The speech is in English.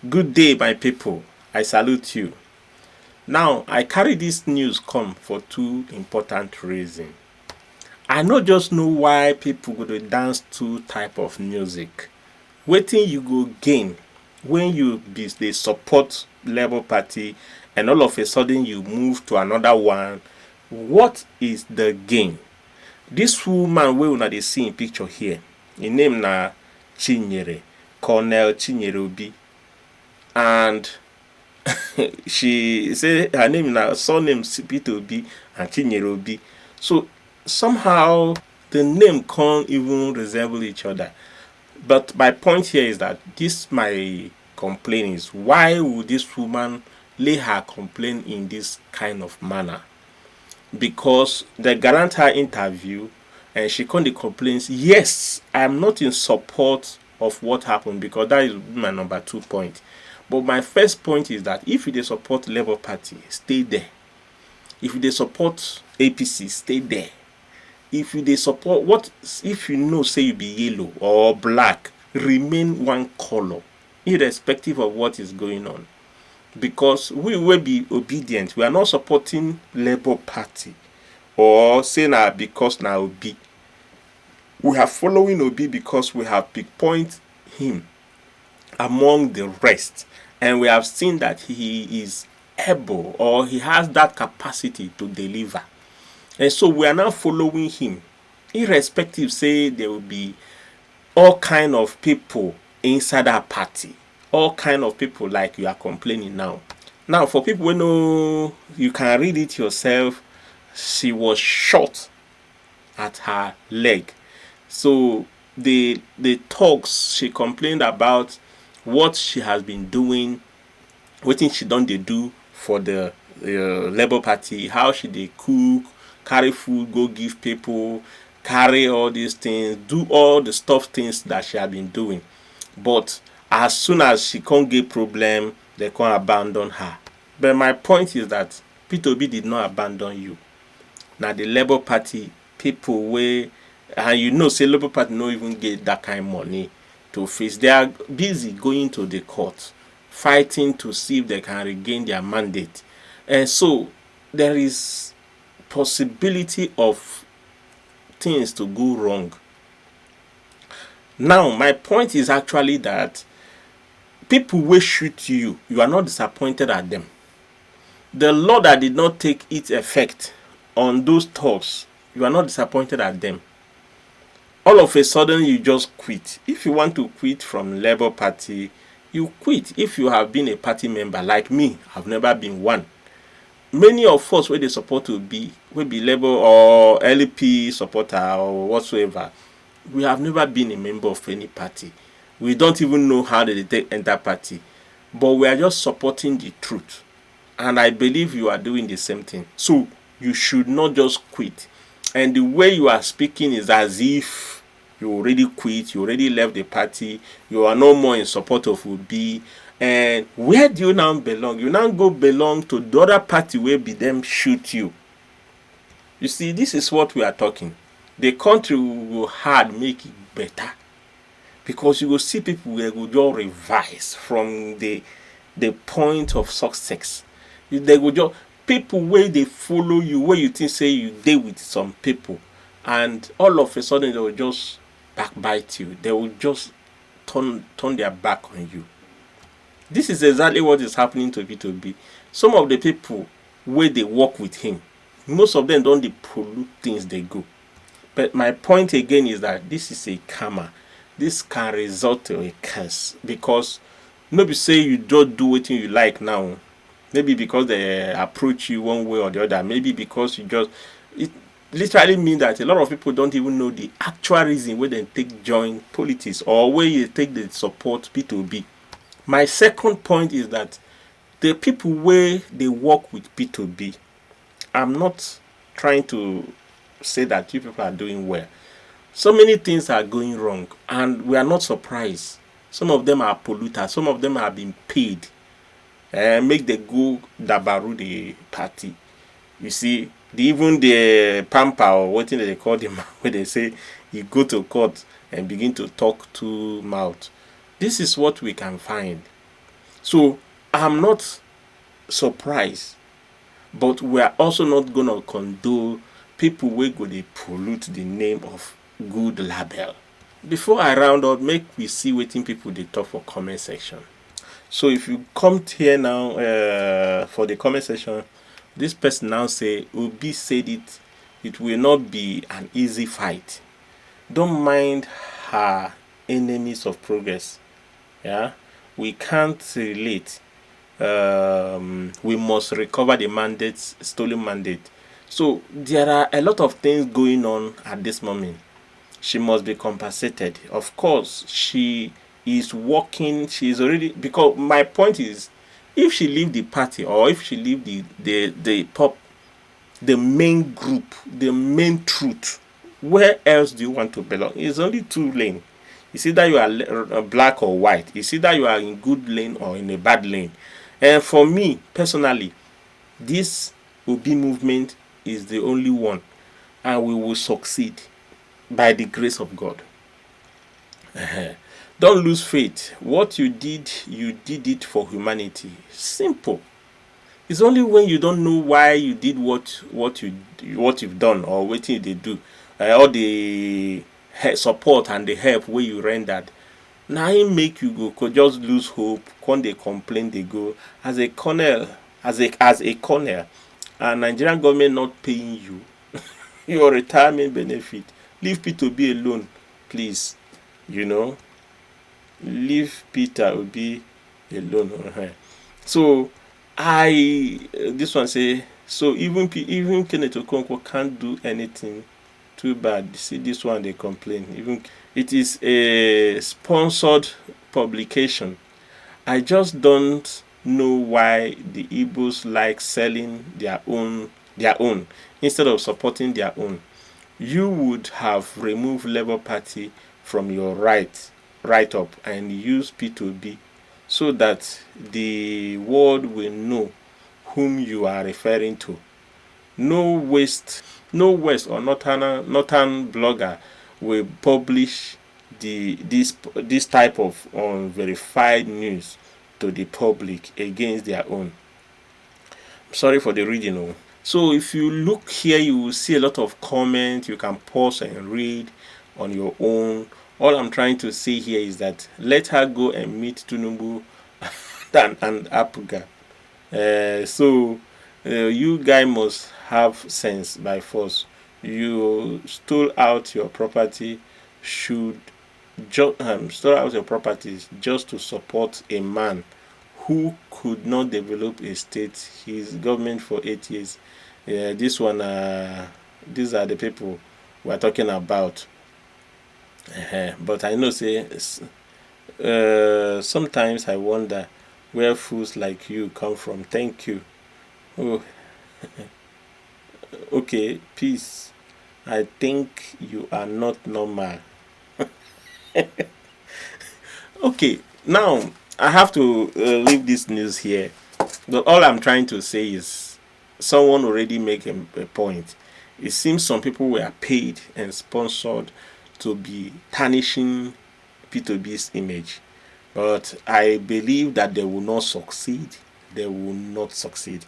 Good day, my people. I salute you. Now, I carry this news come for two important reasons. I no just know why people go to dance to type of music. Wetin you go gain when you be dey support Labour Party and all of a sudden you move to another one. What is the gain? This woman wey una dey see in picture here, im name na Chinyere, Colonel Chinyere Obi, and she say her name na surname Peter Obi and Chinyere Obi. So somehow the name can't even resemble each other. But my point here is that this my complaint is, why would this woman lay her complaint in this kind of manner? Because they grant her interview and she can't complain. Yes, I am not in support of what happened, because that is my number 2 point. But my first point is that if you support Labour Party, stay there. If you support APC, stay there. If you support, what if you know say you be yellow or black, remain one color, irrespective of what is going on. Because we will be obedient. We are not supporting Labour Party or saying that because now Obi. We are following Obi because we have pinpoint him among the rest, and we have seen that he is able, or he has that capacity to deliver. And so we are now following him, irrespective say there will be all kind of people inside that party, all kind of people like you are complaining now. Now, for people who know, you can read it yourself. She was shot at her leg. So the talks, she complained about what she has been doing, what she done they do for the Labour Party, how she they cook, carry food, go give people, carry all these things, do all the stuff things that she had been doing. But as soon as she can't get problem, they can't abandon her. But my point is that Peter Obi did not abandon you. Now the Labour Party people way, and you know say Labour Party no even get that kind of money to face. They are busy going to the court, fighting to see if they can regain their mandate. And so there is possibility of things to go wrong. Now, my point is actually that people will shoot you, you are not disappointed at them. The law that did not take its effect on those talks, you are not disappointed at them. All of a sudden you just quit. If you want to quit from Labour Party, you quit. If you have been a party member like me, I've never been one. Many of us where they support will be Labour or LP supporter or whatsoever, we have never been a member of any party. We don't even know how they take enter party, but we are just supporting the truth. And I believe you are doing the same thing. So you should not just quit. And the way you are speaking is as if you already quit, you already left the party, you are no more in support of Obi. And where do you now belong? You now go belong to the other party where be them shoot you. You see, this is what we are talking. The country will hard make it better, because you will see people who will just revise from the point of success. They will just people where they follow you, where you think say you deal with some people, and all of a sudden they will just backbite you. They will just turn their back on you. This is exactly what is happening to Peter Obi. Some of the people where they work with him, most of them don't pollute things they go. But my point again is that this is a karma. This can result in a curse, because nobody say you don't do what you like now. Maybe because they approach you one way or the other. Maybe because you just, it literally means that a lot of people don't even know the actual reason where they take join politics or where you take the support P2B. My second point is that the people where they work with P2B, I'm not trying to say that you people are doing well. So many things are going wrong, and we are not surprised. Some of them are polluters. Some of them have been paid. Make the go dabaru the party. You see, even the pamper or what they call them, where they say you go to court and begin to talk to mouth. This is what we can find. So I'm not surprised, but we are also not gonna condone people wey go dey pollute the name of good label. Before I round up, make we see wetin people dey talk for comment section. So if you come here now for the comment section, this person now say Obi said it will not be an easy fight. Don't mind her enemies of progress. Yeah, we can't relate. We must recover the mandates, stolen mandate. So there are a lot of things going on at this moment. She must be compensated. Of course, she is working. She is already, because my point is, if she leave the party, or if she leave the main group, the main truth, where else do you want to belong? It's only two lane. It's either you are black or white. It's either you are in good lane or in a bad lane. And for me personally, this Obi movement is the only one, and we will succeed by the grace of God. Don't lose faith. What you did it for humanity. Simple. It's only when you don't know why you did what you've done, or what you did do, all the support and the help where you rendered. Now it make you go just lose hope. When they complain, they go as a colonel, as a colonel, and Nigerian government not paying you your retirement benefit. Leave Peter Obi alone, please. Leave Peter Obi alone. So this one say, so even Kenneth Okonkwo can't do anything. Too bad. See this one, they complain. Even it is a sponsored publication. I just don't know why the Igbos like selling their own instead of supporting their own. You would have removed Labour Party from your write up and use P2B, so that the world will know whom you are referring to. No West or Northern blogger will publish this type of unverified news to the public against their own. Sorry for the reading. So if you look here, you will see a lot of comments. You can pause and read on your own. All I'm trying to say here is that let her go and meet Tinubu and Apuga. So you guys must have sense by force. You stole out your property, stole out your properties just to support a man who could not develop a state. His government for 8 years. These are the people we are talking about. But I know, say, sometimes I wonder where fools like you come from. Thank you. Oh, okay, peace. I think you are not normal. Okay, now I have to leave this news here. But all I'm trying to say is, someone already make a point. It seems some people were paid and sponsored to be tarnishing P2B's image. But I believe that they will not succeed. They will not succeed.